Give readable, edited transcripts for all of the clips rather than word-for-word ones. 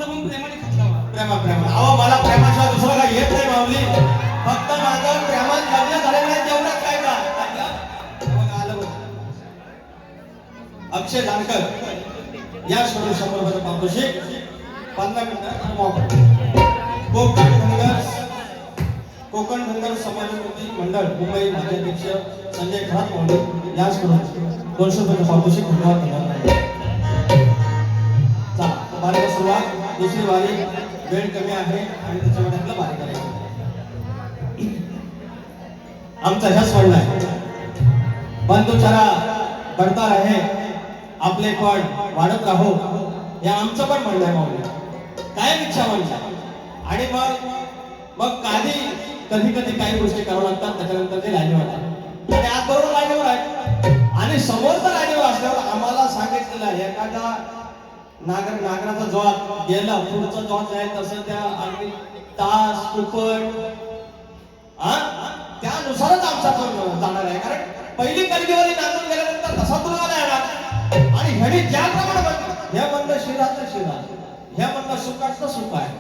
बघून प्रेमाने खचला. प्रेमा अहो मला प्रेमाशिवाय दुसरं काही येत नाही माऊली. फक्त माझं प्रेमात लग्न झालेलं नाही तेवढंच काय का आलं बघ. अक्षय जानकर या स्टुडिओ समोर पाहतोशी 15 मिनिटं कोकण धनगर समाजकृती मंडळ मुंबई माजी अध्यक्ष संजय खरात महोदय या स्टुडिओ 200 रुपये पाहतोशी धन्यवाद धन्यवाद. चला बारीक सुरुवात दुसरी वारी वेळ कमी आहे आणि त्याच्यामध्ये आपलं बारीक करायचं. आमचा ह्याच म्हणणं आहे बंधुचारा बढ़ता रहे आपले पण वाढत राहो हे आमचं पण म्हणणं आहे माऊली. काय इच्छा म्हणणं आणि मग कधी काही गोष्टी करावं लागतात त्याच्यानंतर ते लाईनीवर आहे आणि आज बरोबर लाईनीवर आहे आणि समोरचा लाईनीवर असल्यावर आम्हाला सांगितलेलं आहे एखादा नागराचा जॉब गेला पुढचा जॉब जाईल तसं त्या अगदी तास कुपट त्यानुसारच आमचा पण जाणार आहे. कारण पहिली कलगीवाली नांदून गेल्यानंतर तसा तुला नाही येणार आणि ह्याने ज्याप्रमाणे ह्या म्हणलं शिराचं शिरा ह्या म्हणलं सुखाचं सुख आहे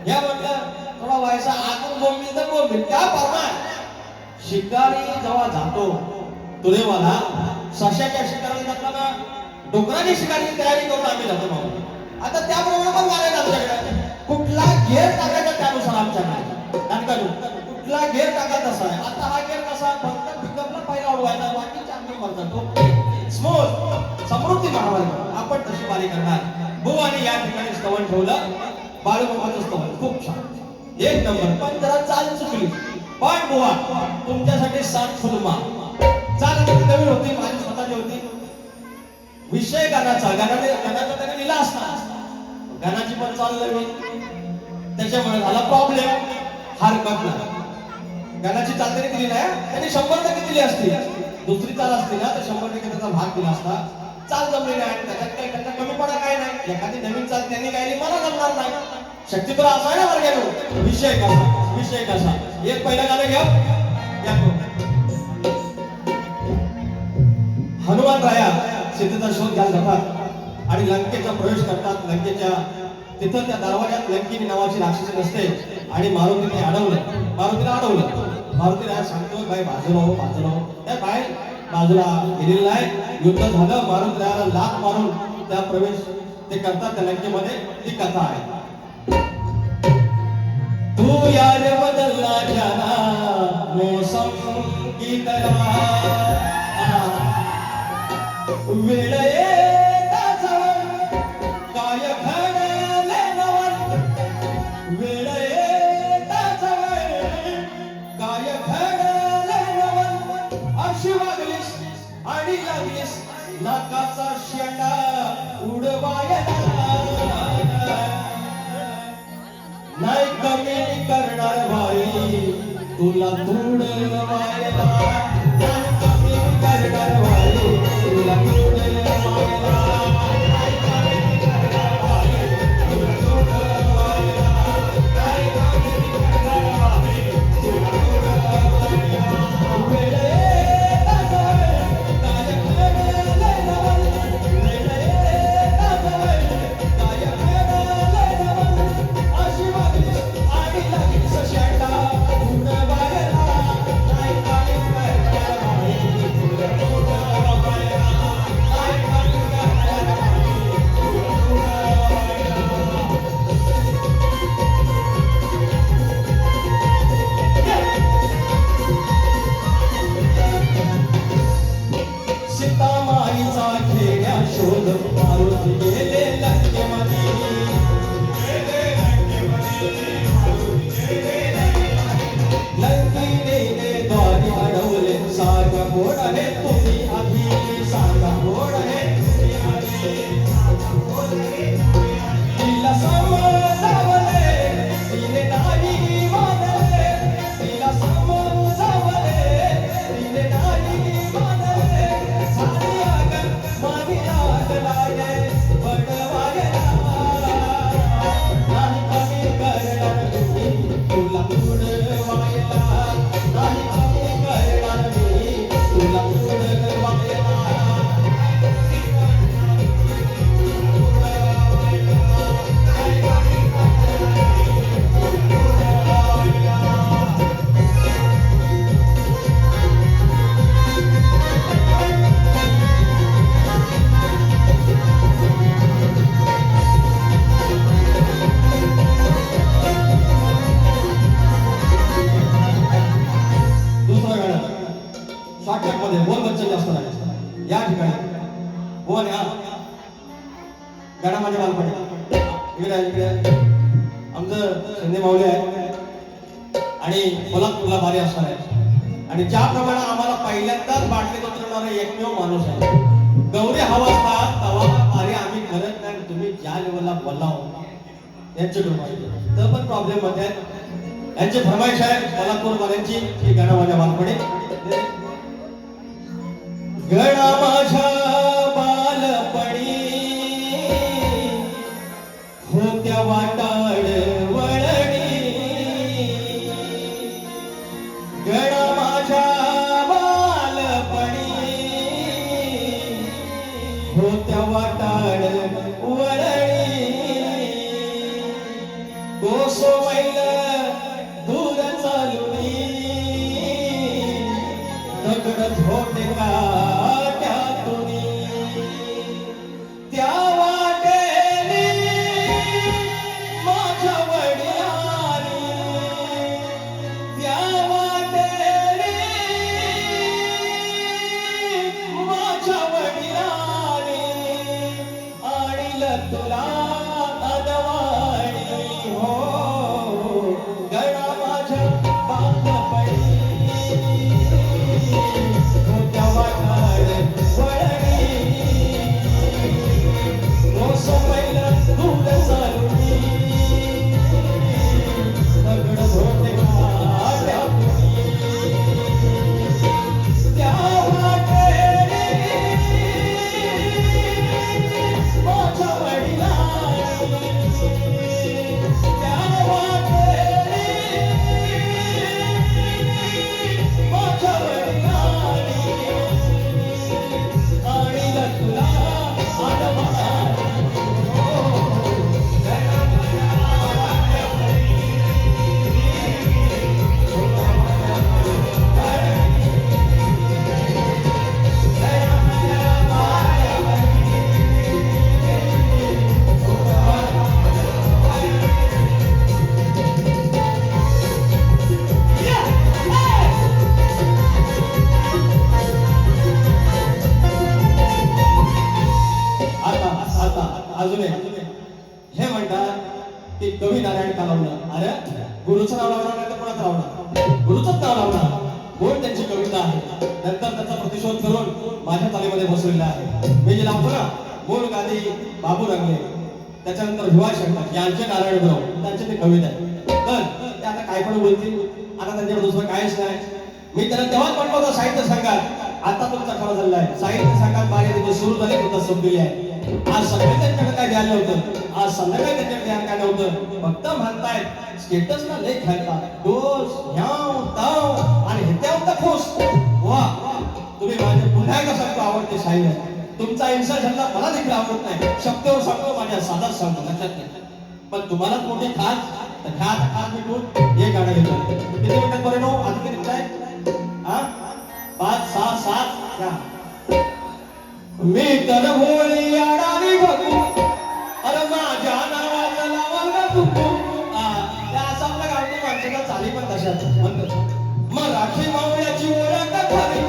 ह्या म्हणलं थोडा व्हायचा आतून बोंबील तर बोंबील त्याप्रमाणे शिकारी जेव्हा जातो तुरेवाला सशाच्या शिकारीला जाताना डोंगराची शिकारीची तयारी करून आम्ही जातो माऊली. आता त्याप्रमाणे पण वागायला आमच्याकडे कुठला घेर टाकायचा त्यानुसार आमच्याकडे कुठला घेर टाकायचा असा आहे. आता हा घेर कसा फक्त पिकअपला पहिला उडवायचा बाकीचे आम्ही करतो स्मूथ समृद्धी महामारी आपण तशी वारी करणार. भाऊ आणि या ठिकाणी स्तवन ठेवलं बाळूमामाचं स्तवन खूप छान एक नंबर. पण जरा चाल चुकली पण बुवा तुमच्यासाठी 7 फुलमा चाल नवीन होती माझी स्वतःची होती. विषय गाण्याचा त्याने लिहिला असता गाण्याची पण चाल नवीन त्याच्यामुळे झाला प्रॉब्लेम. हरकत नाही गाण्याची चाल तरी दिली नाही त्यांनी 100% दिली असती. दुसरी चाल असती ना तर 100% त्याचा भाग दिला असता. चाल जमली नाही त्याच्यात काही त्याचा कमीपणा काय नाही. एखादी नवीन चाल त्यांनी गायली मला जमणार नाही. शक्ती तुला असा आहे ना वर्गानो विषय कसा एक पहिला गाणं घ्या. हनुमान राया सीतेचा शोध घ्यायला जातात आणि लंकेचा प्रवेश करतात. लंकेच्या तिथं त्या दरवाज्यात लंकिनी नावाची राक्षसी नसते आणि मारुतीला अडवलं. मारुती राया सांगतो बाई बाजूला त्या बाय बाजूला गेलेला आहे. युद्ध झालं मारुती रायाला लाथ मारून त्या प्रवेश ते करतात त्या लंकेमध्ये. ती कथा आहे. तू यार बदलला जाना मौसम की तरह वेळ येता जवळ काय घडले नवल वेळ येता जवळ काय घडले नवल अशी वागलीस आणि लागलीस नाकाचा शेंडा उडवायला नाही कमी करणार भाई तुला तुडवायला नाही कमी करणार भाई तुला तुडवायला नाही कमी करणार भाई तुला तुडवायला नाही कमी करणार भाई तुला तुडवायला वेळ येता जवळ काय घडले नवल वेळ येता जवळ काय घडले नवल अशी वागलीस आणि लागलीस शेंडा उडवायला नाही कमी करणार भाई तुला तुडवायला नाही कमी करणार भाई तुला तुडवायला. सीतामाईचा खेड्या शोध मारुती गेले लंकेमध्ये लंकिनीने द्वारी अडवले सागा गोड आहे तुम्ही आधी सागा गोड आहे तुम्ही आधी तिला समजावले तिने नाही मानले तिला समजावले तिने नाही मानले सारी आग मानी आग लागे गाणं माझ्या बालपणी इकडे इकडे आमचं संधी माऊली आहे आणि कोल्हापूरला भारी असणार आहे आणि ज्याप्रमाणे आम्हाला पहिल्यांदाच बाटलीत उतरणारा एकमेव माणूस आहे गौरी हवा असतात तवा भारी आम्ही करत नाही तुम्ही ज्या लेवलला बोलाव यांचे तर पण प्रॉब्लेम मध्ये यांची फरमाईश आहे कोल्हापूरवाल्यांची ही गाणं माझ्या बालपणी गणा माझ्या बालपणी होत्या वाटाड वळणी गणा माझ्या बालपणी होत्या वाटाड वळणी कोसो मैल दूर चालुनी दगड झोटे काट्यातुनी त्या वाटेने माझ्या वडिलांनी त्या वाटेने माझ्या वडिलांनी आणलं तुला अनवाणी हो गणा माझ्या बालपणी होत्या वाटाड वळणी मोसो पहिला दूर चालुनी दगड झोटे काट्यातुनी त्या वाटेने माझ्या वडिलांनी त्या वाटेने माझ्या वडिलांनी आणलं तुला अनवाणी अजून हे म्हणतात की कवी नारायण का लावणं अरे गुरुचं नाव लावणार नाही तर कोणाचं लावणार गुरुचंच नाव लावणार कोण त्यांची कविता आहे नंतर त्याचा प्रतिशोध करून माझ्या तालीमध्ये बसवलेला आहे मी जे लावतो ना मूळ गादी बाबू रंगले त्याच्यानंतर भिवा शंकर यांचे नारायण राव त्यांचे ते कविता आहे तर ते आता काय पण बोलतील आता त्यांच्याकडे दुसरं काहीच नाही मी त्यांना तेव्हाच म्हटलं होतं साहित्य संघात आता तुमचा खरा झालेला आहे साहित्य संघात बाहेर सुरू झाली तुमचा संपलेली आहे आज सगळे त्यांच्याकडे काय द्यायला नव्हतं आज संध्याकाळी त्यांच्याकडे द्यायला काय नव्हतं फक्त म्हणतायत स्टेटसला लेख घालतात डोस ह्याव ताव आणि हित्याव खुश वा तुम्ही माझे पुन्हा एकदा सांगतो आवडते साहित्य तुमचा इन्सर्ट झाला मला देखील आवडत नाही शब्दावर सांगतो माझ्या साधाच सांगतो लक्षात नाही पण तुम्हालाच मोठी खास तर खास भेटून हे गाणं घेतो किती मिनिटात बरं नो आता किती मिनिट आहे हा 5 6 7 या मी तर होळी अडाणी बघू अरे माझ्या नावाला लावाल का तू त्या असं आपल्या गावठी माणसाला चाली पण तशाच म्हणतो मराठी मावळ्याची ओळख खरी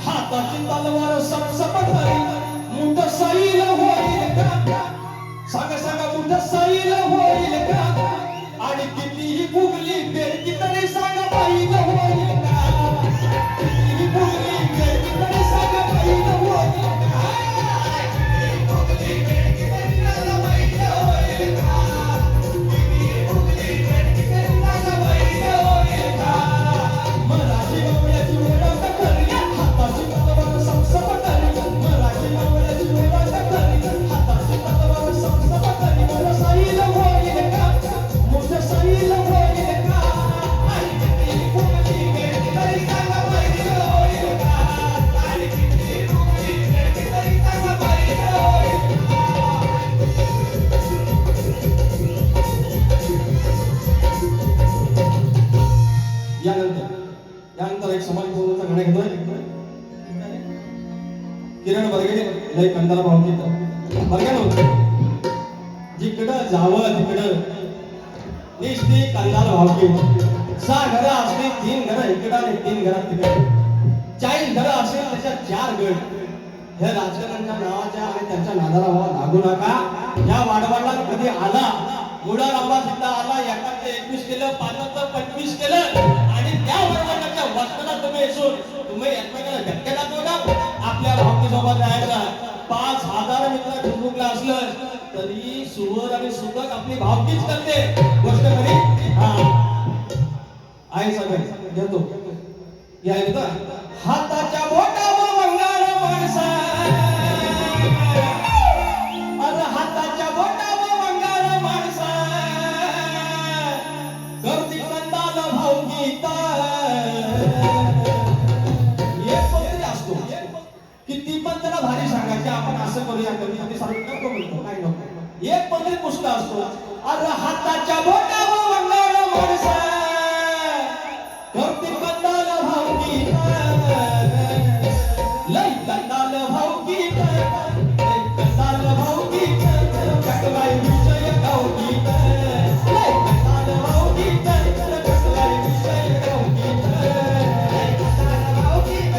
हाताची तलवार सपसपट खरी मुठ सैल होईल का सांगा सांगा मुठ सैल होईल का आणि कितीही फुगली बेरकी तरी सांगा पाहिलं होईल का कितीही फुगली बेरकी तरी सांगा पाहिलं होईल का मराठी मावळ्याची ओळख खरी हाताची तलवार सपसपट खरी मराठी मावळ्याची ओळख खरी हाताची तलवार सपसपट खरी मुठ सैल होईल का मुठ सैल होईल का आणि कितीही फुगली बेरकी तरी सांगा पाहिलं होईल का आणि कितीही फुगली बेरकी तरी सांगा पाहिलं होईल यानंतर एक समाज बोलण्याचा गाणं घेतोय किरण बरगडे लय कंदारा भावकीत बरगड जिकडं जावं तिकडं निस्ती कंदार भावकी 6 घरं असली 3 घरं इकडं आणि 3 घरात तिकडं 40 घरं असेल त्याच्यात 4 गट हे राजकारण्यांच्या नावाच्या आणि त्यांच्या नादाला लागू नका या वाडवाडला कधी आला मुळा रामला सुद्धा आला एकाचं 21 केलं पाचाचं 25 केलं आणि त्या वाडवाडच्या वस्ताला तुम्ही येसून तुम्ही एकमेकाला धक्के दाखवू का आपल्या भावकीसोबत राहायचा 5000 मित्र फेसबुकला असलं तरी सुवर आणि सुतक आपली भावकीच करते गोष्ट खरी हा आहे सगळं घेतो या हाताच्या बोटावर मंगळ माणसा अरे हाताच्या बोटावर मंगळ माणसा गर्दी कंदाल भावगीता एक पत्री असतो किती पण त्याला भारी सांगायचे आपण असं करूया कधी सांगू नको म्हणतो काय नको एक पत्री पुष्ट असतो अरे हाताच्या बोटावर मंगळ माणसा गर्दी कंदाल भावगीता लई कंदाल भावगीता लई कंदाल भावगीता कटवाई विषय गावगीता लई कंदाल भावगीता कटवाई विषय गावगीता लई कंदाल भावगीता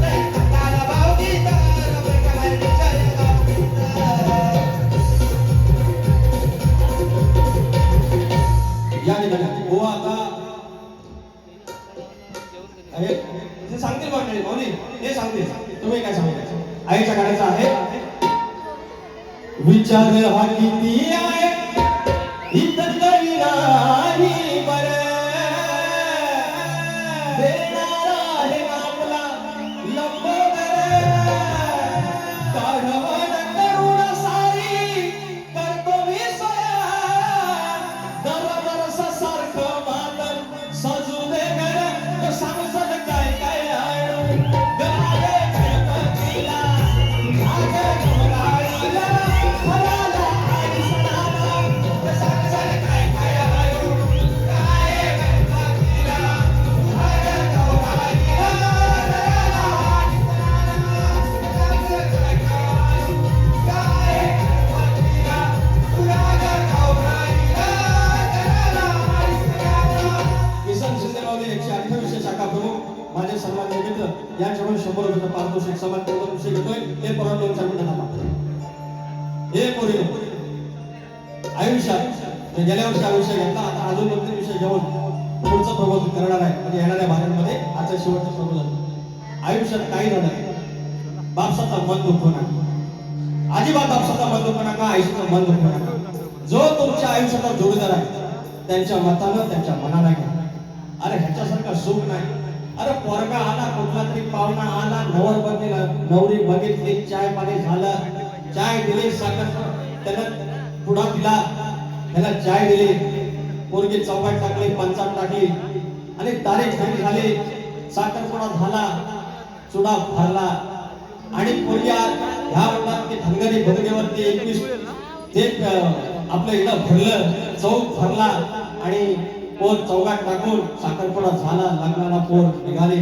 लई कंदाल भावगीता कटवाई विषय गावगीता या ठिकाणी हो आता हे सांगतील मंडळी माऊली हे सांगतील तुम्ही काय सांगायचं आईच्या गाण्याचं आहे विचार हा किती आहे इतर काही नाही बरं देणारा आहे आपला लंबोदर काढवण करुण सारी करतो मी दरवर्ष सारखं मातम सजू दे घर सांगत काय काय आणू गावे गणपतीला भाग गमराईला फराला आणि सणाला सांगत काय काय आणू गावे गणपतीला भाग गमराईला फराला आणि सणाला सांगत काय काय आणू गावे गणपतीला भाग गमराईला किसन शिंदेगावले 128 शाखा प्रमुख माझे सन्मान निमित्त यांच्याकडून 100 रुपये पारितोषिक सन्मान करून विषय घेतोय हे परत 2 मिनिटं थांबा हे पोरी आयुष्यात गेल्या वर्षी आयुष्य घेतला आता अजून 2-3 विषय घेऊन पुढचं प्रबोधन करणार आहे म्हणजे येणाऱ्या भागांमध्ये आजचं शेवटचं प्रबोधन आयुष्यात काही झालं बापसाचा मन दुखवू नका अजिबात बापसाचा मन दुखवू नका आयुष्याचा मन दुखवू नका जो तुमच्या आयुष्याचा जोडीदार आहे त्यांच्या मतानं त्यांच्या मनाला घ्या अरे ह्याच्यासारखं सुख नाही अरे पोरगा आला कुठला तरी पाहुणा आला नवर बघितला नवरी बघितली चाय पाणी झालं चाय दिली साखर त्यानं पुढा दिला त्याला चाय दिली पोरगी चौकात टाकली पंचात टाकली आणि तारीख घरी झाली साखरपुडा झाला चुडा भरला आणि पोरग्या ह्या म्हणतात की धनगरी भोगेवरती 21 ते आपलं इथं भरलं चौक भरला आणि पोर चौकात टाकून साखरपुडा झाला लग्नाला पोर निघाली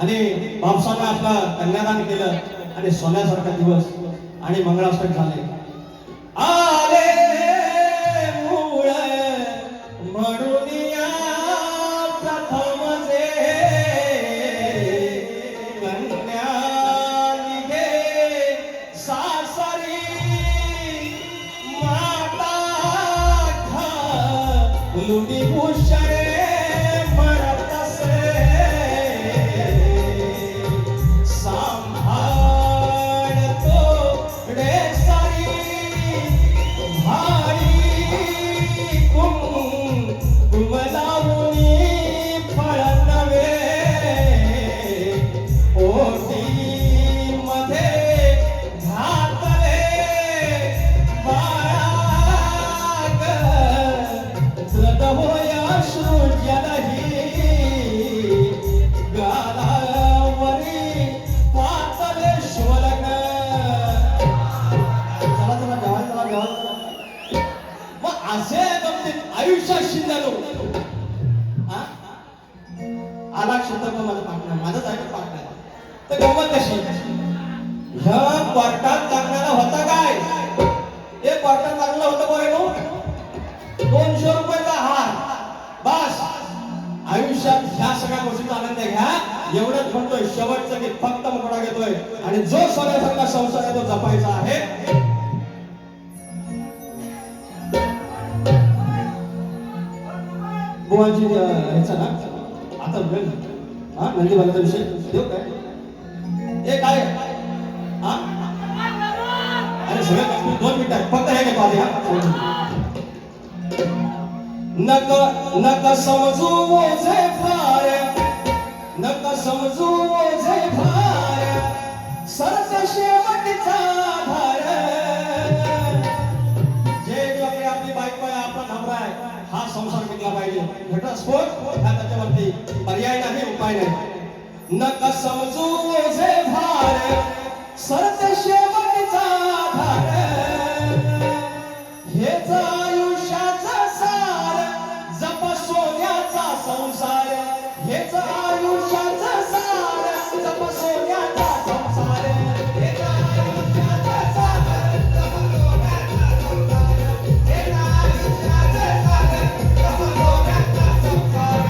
आणि बापसाने आपलं कन्यादान केलं आणि सोन्यासारखा दिवस आणि मंगळाष्टक झाले आले मूळ म्हणून या प्रथम जे कन्या निघे सासरी माता लुडी भूषणे म्हणत असे सांभाळतो रे सारी भारी कुमलावणी फळ नवे ओटी मध्ये घातले बाळा होया श्रुजलही गालावरी पातले श्वलग चला चला जेव्हा मग असे गमतीत आयुष्यात शिंदालो आला क्षेत्र माझं पार्टनर माझंच आहे पार्टनर तर गमत कशी ह्या क्वार्टात चांगला होता काय हे क्वार्टर चांगलं होतं बरं 200 रुपयाचा हार बस आयुष्यात ह्या सगळ्या गोष्टीचा आनंद घ्या एवढंच म्हणतोय शेवटचं गीत फक्त मुकडा घेतोय आणि जो सोन्यासारखा संसार आहे तो जपायचा आहे. बुवाजी ह्याचा ना आता वेळ हा नंदीबाईचा विषय देऊ काय हे काय हा अरे सगळं 2 मिनिटं फक्त हे घेतो आधी हा नका समजू ओझे भार नका समजू ओझे भार सरस शेवटचा भार जे आपली आपली बायको आहे आपला नवरा आहे हा संसार टिकला पाहिजे घटस्फोट हा त्याच्यावरती पर्याय नाही उपाय नाही नका समजू ओझे भार सरस शेवटचा भार हेच आयुष्याचा सार जप सोन्याचा संसार हेच आयुष्याचा सार जप सोन्याचा संसार हेच आयुष्याचा सार जप सोन्याचा संसार हेच आयुष्याचा सार जप सोन्याचा संसार.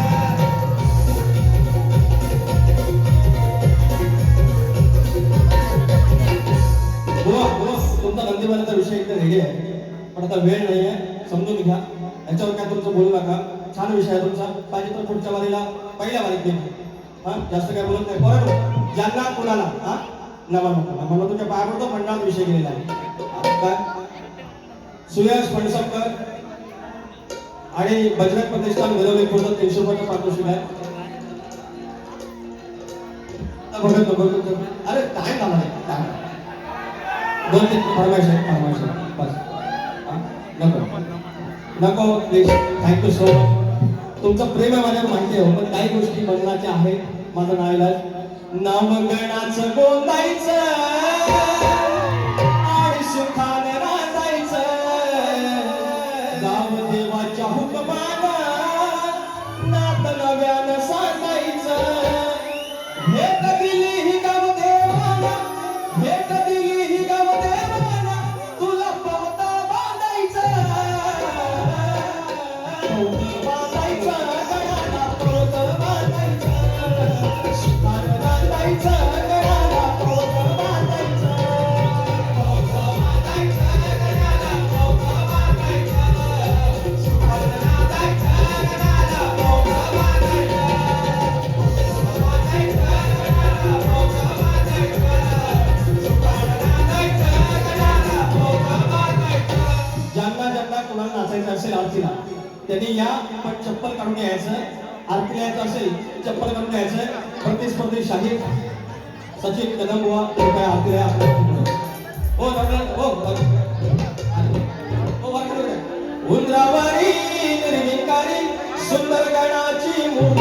तुमचा नंदीबाईचा विषय एकदम रेडी आहे पण आता वेळ नाही आहे समजून घ्या याच्यावर काय तुमचं बोलू नका छान विषय आहे तुमचा पाहिजे तर पुढच्या वारीला पहिल्या वारीत घे हा जास्त काय बोलत नाही बरोबर ज्यांना कुणाला हा नमन तुमच्या पाया पडतो मंडळात विषय गेलेला आहे काय सुयश फणसकर आणि बजरंग प्रतिष्ठान घडवले पूर्ण 300 रुपयाचा पारितोषिक आहे. अरे काय झालं काय 2-3 फरमाईश आहे बस नको प्लीज थँक्यू सो मच तुमचं प्रेम आहे माझ्यावर माहिती आहे पण काही गोष्टी म्हणण्याच्या आहेत माझं नाईलाज नामगणाचं गोंदायचं आणि सुखाने राजायचं गाव देवाच्या हुकमानं नात नव्यानं सांगायचं हे कधी ही गाव देवाना हे कधी ही गाव देवाना तुला पवता बांधायचं बांधायचं गडाला पवत बांधायचं सुखान बांधायचं गडाला पवत बांधायचं पवत बांधायचं गडाला पवत बांधायचं सुखान बांधायचं गडाला पवत बांधायचं ज्यांना ज्यांना कुणाला नाचायचं असेल आरतीला त्यांनी या पण चप्पल काढून यायचं आरतीला यायचं असेल चप्पल काढून यायचं प्रतिस्पर्धी शाहीर सचिन कदम बुवा कृपया आरतीला हो हो उंदरावरी निर्विकारी सुंदर गणाची मूर्ती